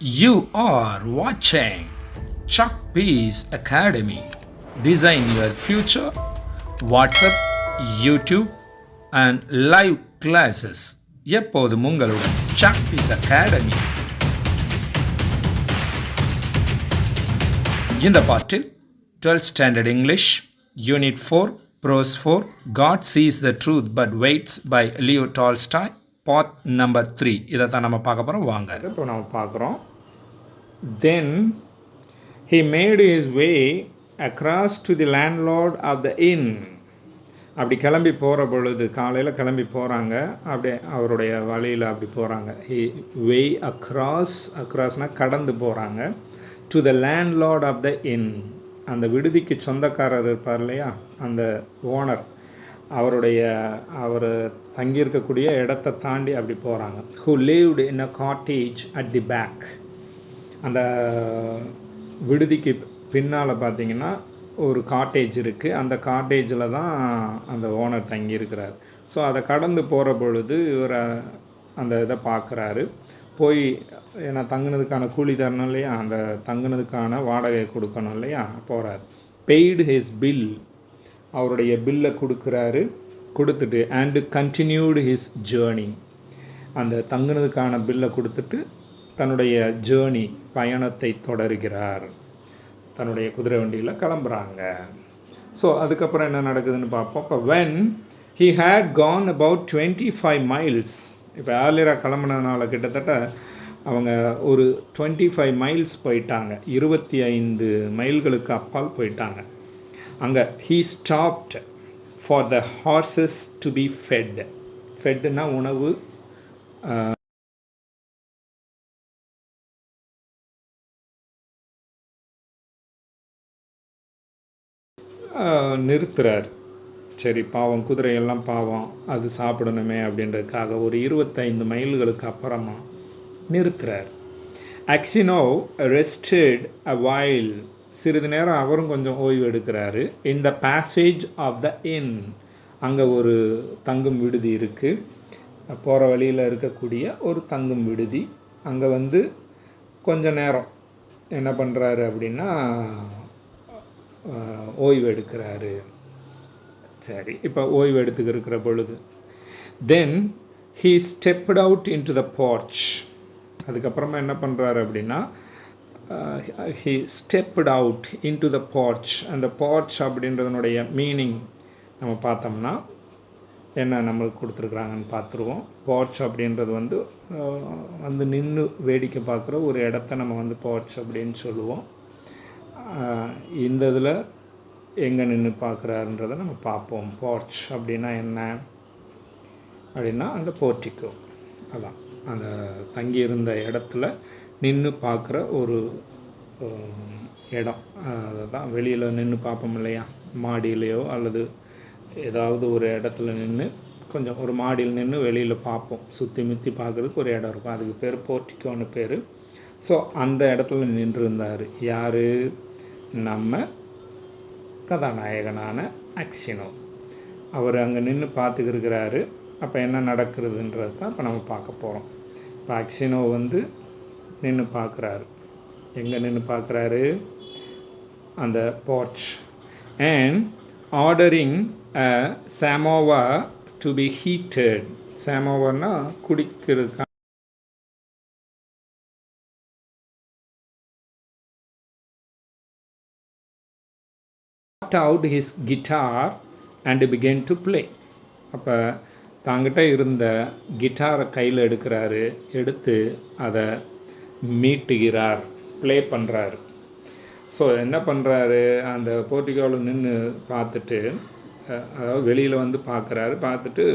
You are watching Chalkpiece Academy. Design your future. WhatsApp, YouTube and live classes. எப்போதும் உங்களுடன் Chalkpiece Academy. இந்த பாட்டில் 12th Standard English, Unit 4, Prose 4, God Sees the Truth But Waits by Leo Tolstoy, Part number 3. இதை தான் நம்ம பார்க்க போகிறோம். வாங்க இப்போ நம்ம பார்க்குறோம். Then he made his way across to the landlord of the inn. அப்படி கிளம்பி போகிற பொழுது, காலையில் கிளம்பி போகிறாங்க, அப்படி அவருடைய வழியில் அப்படி போகிறாங்க. he way acrossனா கடந்து போகிறாங்க. to the landlord of the inn, அந்த விடுதிக்கு சொந்தக்காரர் இருப்பார் இல்லையா, அந்த ஓனர், அவர் தங்கியிருக்கக்கூடிய இடத்தை தாண்டி அப்படி போகிறாங்க. who lived in a cottage at the back. அந்த விடுதிக்கு பின்னால் பார்த்தீங்கன்னா ஒரு காட்டேஜ் இருக்குது. அந்த காட்டேஜில் தான் அந்த ஓனர் தங்கியிருக்கிறார். ஸோ அதை கடந்து போகிற பொழுது இவர் அந்த இதை பார்க்குறாரு. போய் ஏன்னா தங்குனதுக்கான கூலி தரணும் இல்லையா, அந்த தங்குனதுக்கான வாடகை கொடுக்கணும் இல்லையா, போகிறார். பெய்டு ஹிஸ் பில், அவருடைய பில்லை கொடுக்குறாரு. கொடுத்துட்டு அண்டு கண்டினியூடு ஹிஸ் ஜேர்னி, அந்த தங்குனதுக்கான பில்லை கொடுத்துட்டு தன்னுடைய ஜேர்னி, பயணத்தை தொடர்கிறார். தன்னுடைய குதிரை வண்டியில் கிளம்புறாங்க. ஸோ அதுக்கப்புறம் என்ன நடக்குதுன்னு பார்ப்போம். இப்போ when he had gone about 25 miles, இப்போ ஏர்லியராக கிளம்புனதுனால கிட்டத்தட்ட அவங்க ஒரு 25 miles போயிட்டாங்க, 25 மைல்களுக்கு அப்பால் போயிட்டாங்க. அங்கே he stopped for the horses to be fed. FeTNA உணவு, நிறுத்துறார். சரி, பாவம் குதிரையெல்லாம் பாவம், அது சாப்பிடணுமே அப்படின்றதுக்காக ஒரு 25 மைல்களுக்கு அப்புறமா நிறுத்துறார். அக்சினோ ரெஸ்டட் அ வைல், சிறிது நேரம் அவரும் கொஞ்சம் ஓய்வு எடுக்கிறாரு. இன் த பேசேஜ் ஆஃப் த இன், அங்கே ஒரு தங்கும் விடுதி இருக்குது, போகிற வழியில் இருக்கக்கூடிய ஒரு தங்கும் விடுதி. அங்கே கொஞ்ச நேரம் என்ன பண்ணுறாரு அப்படின்னா ஓய்வு எடுக்கிறாரு. சரி, இப்போ ஓய்வு எடுத்துக்கிற பொழுது தென் he stepped out into the porch. அதுக்கப்புறமா என்ன பண்ணுறாரு அப்படின்னா he stepped out into the porch. அந்த porch அப்படின்றதனுடைய மீனிங் நம்ம பார்த்தோம்னா என்ன நம்மளுக்கு கொடுத்துருக்குறாங்கன்னு பார்த்துருவோம். porch அப்படின்றது நின்று வேடிக்கை பார்க்குற ஒரு இடத்த நம்ம porch அப்படின்னு சொல்லுவோம். இந்த இதில் எங்கே நின்று பார்க்குறாருன்றதை நம்ம பார்ப்போம். போர்ச் அப்படின்னா என்ன அப்படின்னா அந்த போர்ட்டிக்கோ, அதான் அந்த தங்கியிருந்த இடத்துல நின்று பார்க்குற ஒரு இடம். அதுதான் வெளியில் நின்று பார்ப்போம் இல்லையா, மாடியிலையோ அல்லது ஏதாவது ஒரு இடத்துல நின்று, கொஞ்சம் ஒரு மாடியில் நின்று வெளியில் பார்ப்போம், சுற்றி முற்றி பார்க்குறதுக்கு ஒரு இடம் இருக்கும், அதுக்கு பேர் போர்ட்டிக்கோன்னு பேர். ஸோ அந்த இடத்துல நின்று இருந்தார் யார், நம்ம கதாநாயகனான அக்சினோ. அவர் அங்கே நின்று பார்த்துக்கிருக்கிறாரு. அப்போ என்ன நடக்கிறதுன்றது தான் இப்போ நம்ம பார்க்க போகிறோம். இப்போ அக்சினோ நின்று பார்க்குறாரு. எங்கே நின்று பார்க்குறாரு, அந்த porch. And ordering a samovar to be heated. சாமோவான்னா குடிக்கிறதுக்கு out his guitar and began to play. அப்போ தாங்கிட்ட இருந்த கிட்டாரை கையில் எடுக்கிறாரு, எடுத்து அதை மீட்டுகிறார், ப்ளே பண்ணுறாரு. ஸோ என்ன பண்ணுறாரு, அந்த போர்ட்டிகோவில் நின்று பார்த்துட்டு, அதாவது வெளியில் பார்க்குறாரு. பார்த்துட்டு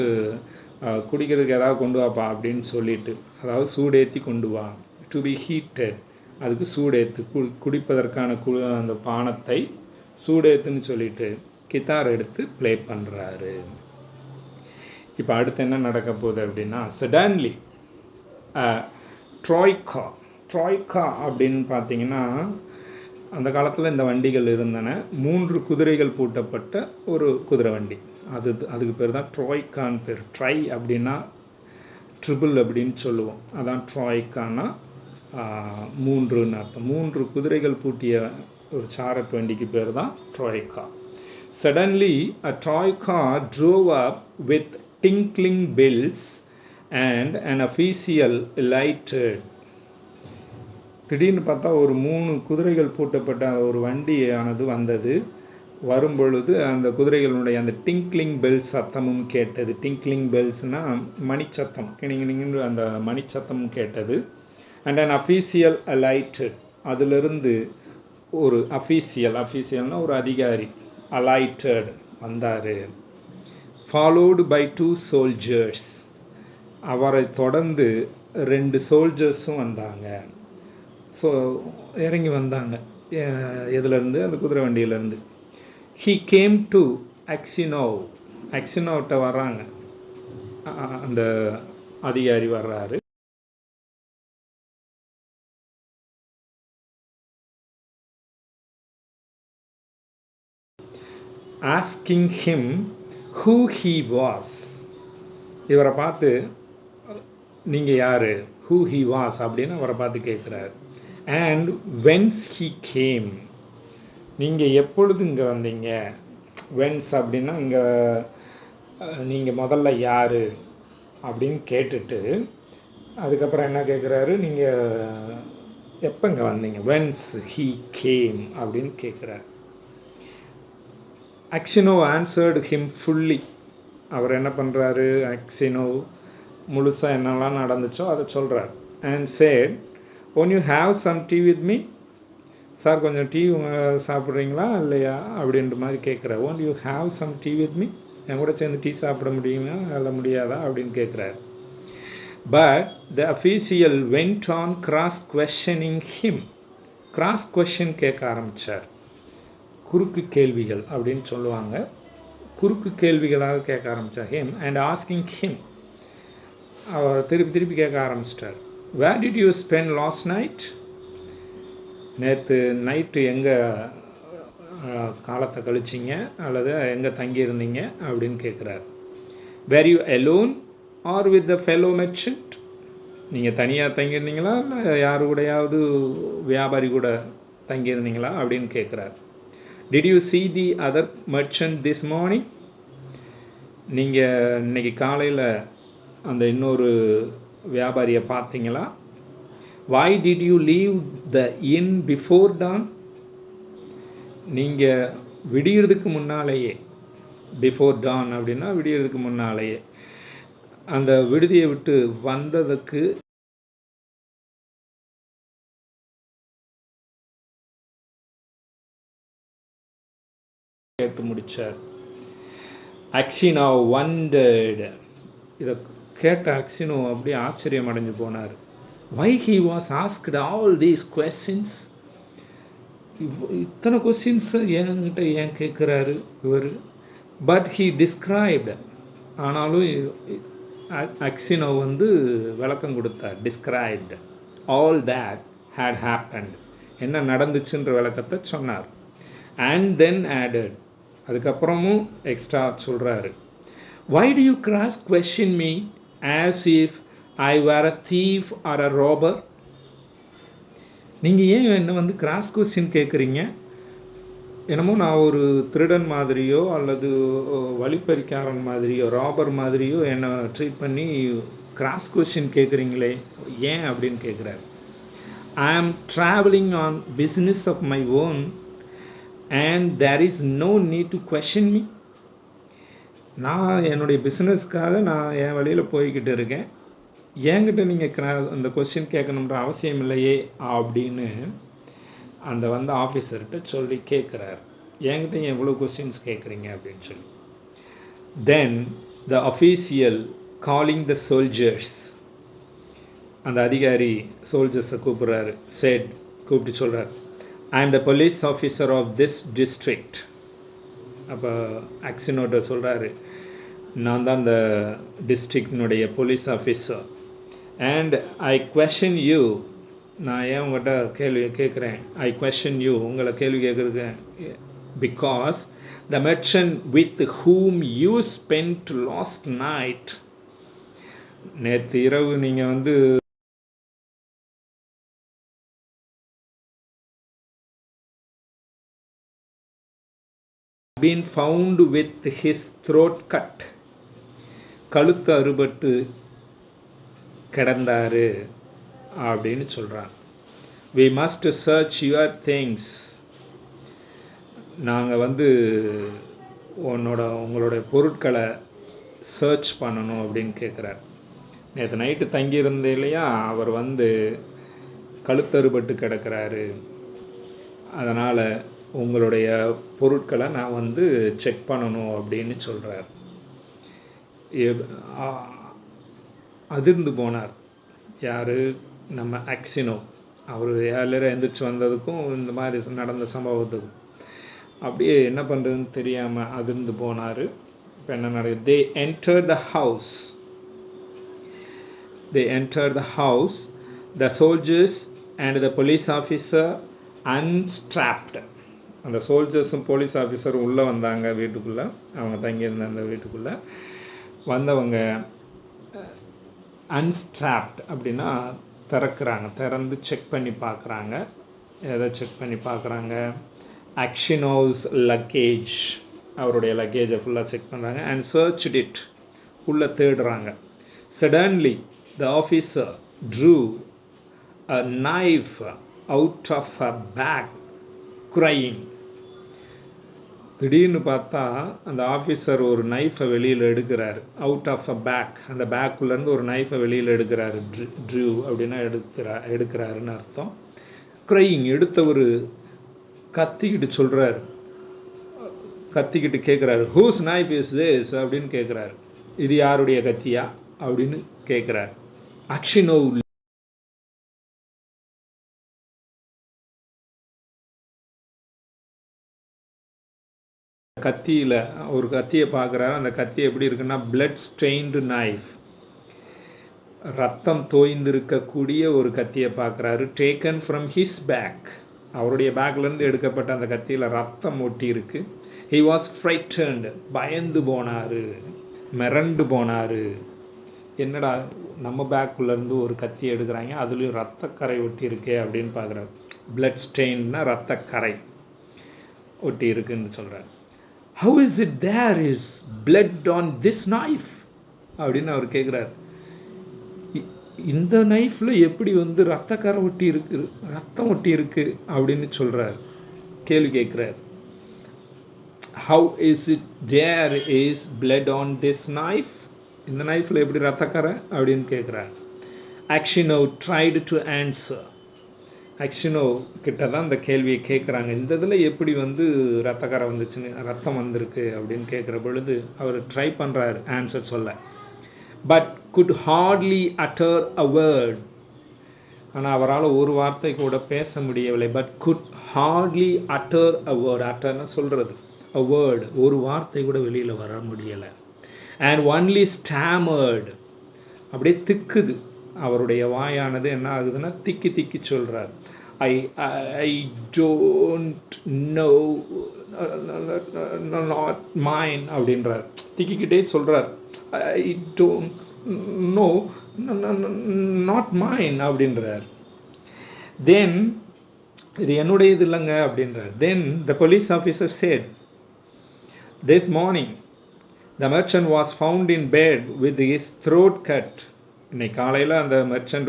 குடிக்கிறதுக்கு ஏதாவது கொண்டு வாப்பா அப்படின்னு சொல்லிட்டு, அதாவது சூடேற்றி கொண்டு வா, டு பி ஹீட்டட், அதுக்கு சூடேற்று, குடிப்பதற்கான அந்த பானத்தை சூடேத்துன்னு சொல்லிட்டு கிட்டார் எடுத்து ப்ளே பண்ணுறாரு. இப்போ அடுத்து என்ன நடக்க போகுது அப்படின்னா, சடன்லி ட்ராய்கா அப்படின்னு பார்த்தீங்கன்னா, அந்த காலத்தில் இந்த வண்டிகள் இருந்தன. 3 குதிரைகள் பூட்டப்பட்ட ஒரு குதிரை வண்டி, அதுக்கு பேர் தான் ட்ராய்கான்னு பேர். ட்ரை அப்படின்னா ட்ரிபிள் அப்படின்னு சொல்லுவோம், அதான் ட்ராய்கானா மூன்றுன்னு அர்த்தம். 3 குதிரைகள் பூட்டிய ஒரு சாரட் வண்டிக்கு பேர் தான் ட்ராய்கா. Suddenly a toy car drove up with tinkling bells and an official alighted. திடீர்னு பார்த்தா ஒரு 3 குதிரைகள் பூட்டப்பட்ட ஒரு வண்டியானது வந்தது. வரும்பொழுது அந்த குதிரைகளுடைய அந்த டிங்க்லிங் பெல் சத்தமும் கேட்டது. டிங்க்லிங் பெல்ஸ்னா மணிச்சத்தம், கிணிங்கிணிங்கிற அந்த மணிச்சத்தமும் கேட்டது. அண்ட் an official alighted, அதிலிருந்து ஒரு அஃபீஷியல்னா ஒரு அதிகாரி, alighted வந்தாரு. followed by 2 soldiers, அவரை தொடர்ந்து 2 சோல்ஜர்ஸும் வந்தாங்க. ஸோ இறங்கி வந்தாங்க. எதுலேருந்து? அந்த குதிரை வண்டியிலேருந்து. he came to அக்ஸினோட்ட வர்றாங்க. அந்த அதிகாரி வர்றாரு. asking him who he was, இவரை பார்த்து நீங்க யாரு, who he was அப்படின்னு அவரை பார்த்து கேட்கிறார். and whence he came, நீங்க எப்பொழுது இங்க வந்தீங்க. whence அப்படின்னா இங்க நீங்க முதல்ல யாரு அப்படின்னு கேட்டுட்டு அதுக்கப்புறம் என்ன கேட்குறாரு, நீங்க எப்ப இங்க வந்தீங்க. whence he came அப்படின்னு கேட்கிறார். அக்ஸினோ answered him fully, அவர் என்ன பண்றாரு, அக்ஸினோ முழுசா என்னெல்லாம் நடந்துச்சோ அதை சொல்றார். and said, won't you have some tea with me, sir கொஞ்சம் டீ சாப்பிட்றீங்களா இல்லையா அப்படின்ற மாதிரி கேட்குறார். won't you have some tea with me, என் கூட சேர்ந்து டீ சாப்பிட முடியுமா அல்ல முடியாதா அப்படின்னு கேட்குறாரு. but the official went on cross questioning him, cross question கேட்க ஆரம்பிச்சார். குறுக்கு கேள்விகள் அப்படின்னு சொல்லுவாங்க. குறுக்கு கேள்விகளாக கேட்க ஆரம்பிச்சார். him and asking him, அவர் திருப்பி கேட்க ஆரம்பிச்சிட்டார். where did you spend last night, நேற்று நைட்டு எங்க காலத்தை கழிச்சிங்க அல்லது எங்க தங்கி இருந்தீங்க அப்படின்னு கேட்கிறார். were you alone or with the fellow merchant, நீங்க தனியா தங்கி இருந்தீங்களா இல்ல யாரு கூடயாவது வியாபாரி கூட தங்கி இருந்தீங்களா அப்படின்னு கேட்கிறார். did you see the other merchant this morning, நீங்க இன்னைக்கு காலையில அந்த இன்னொரு வியாபாரியை பார்த்தீங்களா. why did you leave the inn before dawn, நீங்க விடியறதுக்கு முன்னாலேயே, before dawn அப்படின்னா விடியறதுக்கு முன்னாலேயே அந்த விடுதியை விட்டு வந்ததுக்கு கேட்டு முடிச்சார். அக்ஸினோ wondered, இத கேட்ட அக்ஸினோ அப்படியே ஆச்சரியம் அடைஞ்சு போனார். why he was asked all these questions, இத்தனை கொஸ்டின்ஸ் என்கிட்ட ஏன் கேட்கிறாரு இவர். but he described, ஆனாலும் அக்ஸினோ விளக்கம் கொடுத்தார். described all that had happened, என்ன நடந்துச்சுன்ற விளக்கத்தை சொன்னார். and then added, அதுக்கப்புறமும் எக்ஸ்ட்ரா சொல்றாரு. why do you cross question me as if I were a thief or a robber, நீங்க ஏன் என்ன கிராஸ் கொஸ்டின் கேட்குறீங்க, என்னமோ நான் ஒரு திருடன் மாதிரியோ அல்லது வழிப்பறிக்காரன் மாதிரியோ ராபர் மாதிரியோ என்ன ட்ரீட் பண்ணி கிராஸ் கொஸ்டின் கேட்குறீங்களே ஏன் அப்படின்னு கேட்குறாரு. I am traveling on business of my own and there is no need to question me, நான் என்னுடைய பிஸ்னஸ்க்காக நான் என் வழியில் போய்கிட்டு இருக்கேன், என்கிட்ட நீங்கள் அந்த கொஸ்டின் கேட்கணுன்ற அவசியம் இல்லையே அப்படின்னு அந்த ஆஃபீஸர்கிட்ட சொல்லி கேட்குறாரு. என்கிட்ட எவ்வளோ கொஸ்டின்ஸ் கேட்குறீங்க அப்படின்னு சொல்லி. Then the official calling the soldiers, அந்த அதிகாரி சோல்ஜர்ஸை கூப்பிட்றாரு. செட் கூப்பிட்டு சொல்கிறார், I am the police officer of this district. அப்போ அக்ஸினோட்ட சொல்கிறாரு, நான் தான் இந்த டிஸ்ட்ரிக்டினுடைய police officer. And I question you, நான் ஏன் உங்கள்கிட்ட கேள்வி கேட்குறேன், ஐ கொஸ்டின் யூ, உங்களை கேள்வி கேட்குறது, because the merchant with whom you spent last night, நேற்று இரவு நீங்கள் been found with his throat cut. கழுத்து அறுபட்டு கிடந்தாரு அப்படின்னு சொல்றான். We must search your things. நாங்க உங்களுடைய பொருட்களை சர்ச் பண்ணணும் அப்படின்னு கேட்குறார். நேற்று நைட்டு தங்கி இருந்த இல்லையா, அவர் கழுத்தறுபட்டு கிடக்கிறாரு, அதனால உங்களுடைய பொருட்களை நான் செக் பண்ணணும் அப்படின்னு சொல்றார். அதிர்ந்து போனார். யாரு? நம்ம அக்சினோ. அவர் ஏழரை எந்திரிச்சு வந்ததுக்கும் இந்த மாதிரி நடந்த சம்பவத்துக்கும் அப்படியே என்ன பண்றதுன்னு தெரியாம அதிர்ந்து போனாரு. இப்போ என்ன நடக்குது? They entered the house. The soldiers and the police officer unstrapped. அந்த சோல்ஜர்ஸும் போலீஸ் ஆஃபீஸரும் உள்ள வந்தாங்க வீட்டுக்குள்ள. அவங்க தங்கியிருந்த அந்த வீட்டுக்குள்ள வந்தவங்க அன்ஸ்ட்ராப்ட் அப்படின்னா திறக்கிறாங்க. திறந்து செக் பண்ணி பார்க்குறாங்க. எதை செக் பண்ணி பார்க்குறாங்க? அக்ஷினோஸ் லக்கேஜ், அவருடைய லக்கேஜை ஃபுல்லாக செக் பண்ணுறாங்க. அண்ட் சர்ச்ட் இட், உள்ள தேடுறாங்க. Suddenly the officer drew a knife out of a bag crying. திடீர்னு பார்த்தா அந்த ஆஃபீஸர் ஒரு நைஃபை வெளியில் எடுக்கிறாரு. அவுட் ஆஃப் அ பேக், அந்த பேக்குள்ளேருந்து ஒரு நைஃபை வெளியில் எடுக்கிறாரு. ட்ரூ அப்படின்னா எடுக்கிறாருன்னு அர்த்தம். க்ரையிங், எடுத்தவர் கத்திக்கிட்டு சொல்கிறாரு. கத்திக்கிட்டு கேட்குறாரு, ஹூஸ் நைஃப் இஸ் திஸ் அப்படின்னு கேட்குறாரு. இது யாருடைய கத்தியா அப்படின்னு கேட்குறாரு. அக்ஷினோ கத்தியில ஒரு கத்தியை பார்க்குறாரு. அந்த கத்தி எப்படி இருக்குன்னா பிளட் ஸ்டெயின்டு நைஃப், ரத்தம் தோய்ந்திருக்கக்கூடிய ஒரு கத்தியை பார்க்குறாரு. டேக்கன் ஃப்ரம் ஹிஸ் பேக், அவருடைய பேக்லேருந்து எடுக்கப்பட்ட அந்த கத்தியில் ரத்தம் ஒட்டி இருக்கு. ஹி வாஸ் ஃப்ரைட்டன்ட், பயந்து போனாரு, மிரண்டு போனாரு. என்னடா நம்ம பேக்குள்ளேருந்து ஒரு கத்தி எடுக்கிறாங்க, அதுலேயும் ரத்தக்கரை ஒட்டி இருக்கே அப்படின்னு பார்க்குறாரு. பிளட் ஸ்டெயின்னா ரத்தக்கரை ஒட்டி இருக்குன்னு சொல்கிறார். How is it there is blood on this knife அப்படின்னு அவர் கேட்குறார். இந்த நைஃப்ல எப்படி ரத்தக்கரை ஒட்டி இருக்கு, ரத்தம் ஒட்டி இருக்கு அப்படின்னு சொல்றார். கேள்வி கேட்கிறார். How is it there is blood on this knife? இந்த நைஃப்ல எப்படி ரத்தக்கரை அப்படின்னு கேட்கிறார். Akshino tried to answer. அக்ஷினோ கிட்ட தான் இந்த கேள்வியை கேட்குறாங்க. இந்த இதில் எப்படி ரத்தக்கரை வந்துச்சுன்னு, ரத்தம் வந்திருக்கு அப்படின்னு கேட்குற பொழுது அவர் ட்ரை பண்ணுறாரு ஆன்சர் சொல்ல. But could hardly utter a word, ஆனால் அவரால் ஒரு வார்த்தை கூட பேச முடியவில்லை. But could hardly utter a word, அட்டர்னா சொல்கிறது, அ வேர்ட், ஒரு வார்த்தை கூட வெளியில் வர முடியலை. அண்ட் ஒன்லி ஸ்டாமர்டு, அப்படியே திக்குது. அவருடைய வாயானது என்ன ஆகுதுன்னா திக்கி திக்கி சொல்றார். I don't know, not mine அப்படின்றார். திக்கிக்கிட்டே சொல்றார். I don't know, not mine அப்படின்றார். Then இது என்னுடையது இல்லைங்க அப்படின்றார். Then the police officer said, this morning the merchant was found in bed with his throat cut. இன்னைக்கு காலையில் அந்த மெர்ச்சன்ட்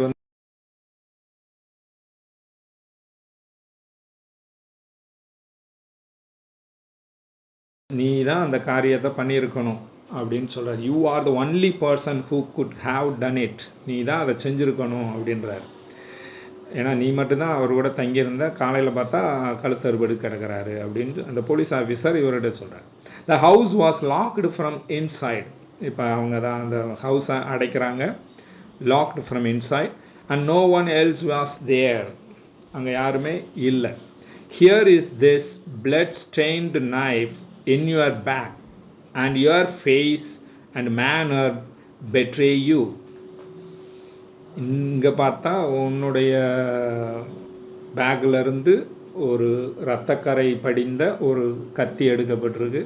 நீ தான் அந்த காரியத்தை பண்ணியிருக்கணும் அப்படின்னு சொல்றாரு. You are the only person who could have done it, நீ தான் அதை செஞ்சிருக்கணும் அப்படின்றாரு. ஏன்னா நீ மட்டும்தான் அவர் கூட தங்கியிருந்த, காலையில் பார்த்தா கழுத்து அறுபடு கிடக்கிறாரு அப்படின்னு அந்த போலீஸ் ஆஃபீஸர் இவர்கிட்ட சொல்றாரு. The house was logged from inside. இப்போ அவங்க தான் அந்த ஹவுஸை அடைக்கிறாங்க. locked from inside and no one else was there, அங்க யாருமே இல்லை. Here is this blood stained knife in your back and your face and manner betray you. இங்க பார்த்தா உன்னுடைய பேக்ல இருந்து ஒரு ரத்தக்கரை படிந்த ஒரு கத்தி எடுக்கப்பட்டிருக்கு.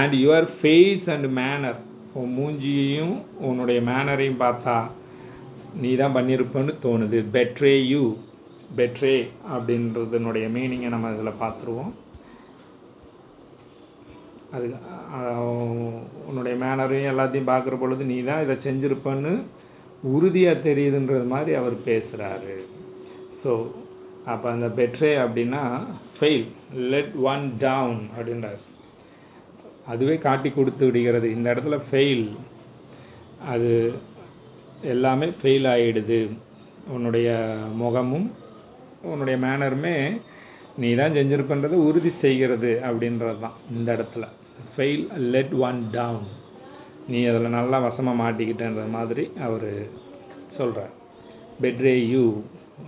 and your face and manner, உன் மூஞ்சியையும் உன்னுடைய மேனரையும் பார்த்தா நீ தான் பண்ணியிருப்பன்னு தோணுது. பெட்ரே யூ, பெட்ரே அப்படின்றதுனுடைய மீனிங்கை நம்ம இதில் பார்த்துருவோம். அது உன்னுடைய மேனரையும் எல்லாத்தையும் பார்க்குற பொழுது நீ தான் இதை செஞ்சுருப்பன்னு உறுதியாக தெரியுதுன்றது மாதிரி அவர் பேசுகிறாரு. ஸோ அப்போ அந்த பெட்ரே அப்படின்னா ஃபெயில், லெட் ஒன் டவுன் அப்படின்றார். அதுவே காட்டி கொடுத்து விடுகிறது. இந்த இடத்துல ஃபெயில், அது எல்லாமே ஃபெயில் ஆகிடுது. உன்னுடைய முகமும் உன்னுடைய மேனருமே நீ தான் செஞ்சிருப்பன்றதை உறுதி செய்கிறது அப்படின்றது தான் இந்த இடத்துல. ஃபெயில், லெட் ஒன் டவுன், நீ அதில் நல்லா வசமாக மாட்டிக்கிட்டேன்ற மாதிரி அவர் சொல்கிறார். பெட்ரே யூ,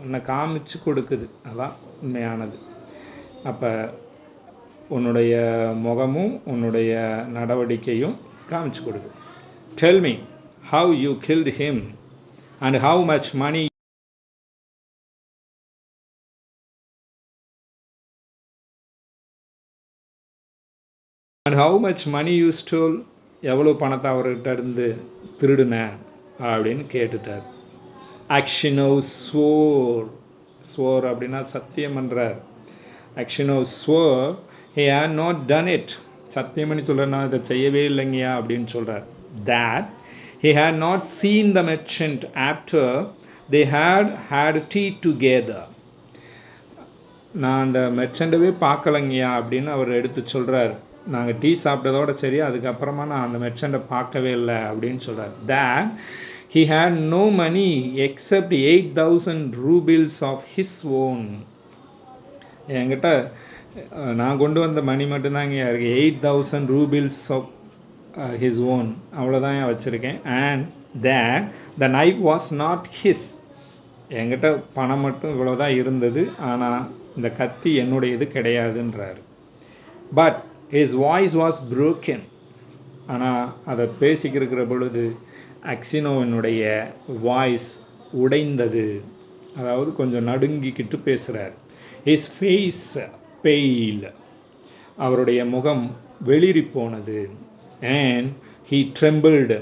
உன்னை காமிச்சு கொடுக்குது, அதான் உண்மையானது. அப்போ உன்னுடைய முகமும் உன்னுடைய நடவடிக்கையும் காமிச்சு கொடுக்குது. Tell me how you killed him and how much money how much money you stole, எவ்வளோ பணத்தை அவர்கிட்ட இருந்து திருடுன அப்படின்னு கேட்டுட்டார். Actiono swore, swore அப்படின்னா சத்தியம் என்றார். Actiono swore he had not done it, சத்தியம் பண்ணி சொல்ற நான் இதை செய்யவே இல்லைங்கயா அப்படின்னு சொல்றார். That he had not seen the merchant after they had tea together, நான் அந்த மெர்ச்சண்டவே பார்க்கலங்கயா அப்படின்னு அவர் எடுத்து சொல்றார். நாங்கள் டீ சாப்பிட்டதோட சரி, அதுக்கப்புறமா நான் அந்த மெர்ச்சண்டை பார்க்கவே இல்லை அப்படின்னு சொல்கிறார். That he had no money except 8,000 rubles of his own, என்கிட்ட நான் கொண்டு வந்த மணி மட்டும்தாங்க இருக்கு, 8,000 rubles of his own, அவ்வளோதான் வச்சுருக்கேன். And that the knife was not his, என்கிட்ட பணம் மட்டும் இவ்வளோதான் இருந்தது, ஆனால் இந்த கத்தி என்னுடையது கிடையாதுன்றார். But his voice was broken, ஆனால் அதை பேசிக்கிருக்கிற பொழுது அக்சினோவினுடைய வாய்ஸ் உடைந்தது, அதாவது கொஞ்சம் நடுங்கிக்கிட்டு பேசுகிறார். his face pale, அவருடைய முகம் வெளிரி போனது. and he trembled,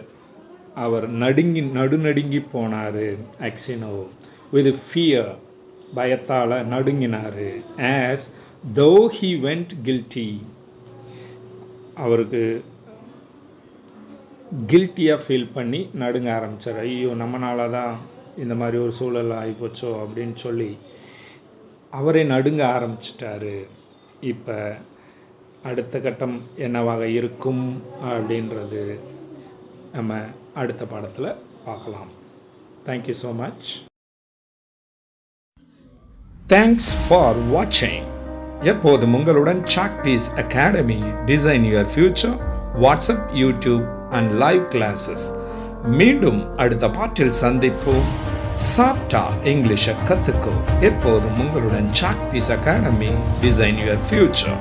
அவர் நடுநடுங்கி போனார். அக்சினோ with fear, பயத்தால் நடுங்கினார். as though he went guilty, அவருக்கு கில்ட்டியாக ஃபீல் பண்ணி நடுங்க ஆரம்பித்தார். ஐயோ நம்மளால தான் இந்த மாதிரி ஒரு சூழல் ஆகிப்போச்சோ அப்படின்னு சொல்லி அவரே நடுங்க ஆரம்பிச்சிட்டாரு. இப்போ அடுத்த கட்டம் என்னவாக இருக்கும் அப்படின்றது நம்ம அடுத்த பாடத்தில் பார்க்கலாம். Thank you so much. Thanks for வாட்சிங். எப்போதும் உங்களுடன் chalk piece academy, design your future, WhatsApp, YouTube and live classes. மீண்டும் அடுத்த பாட்டில் சந்திப்போம். சாஃப்டா இங்கிலீஷை கற்றுக்கோ. எப்போதும் உங்களுடன் chalk piece academy, design your future.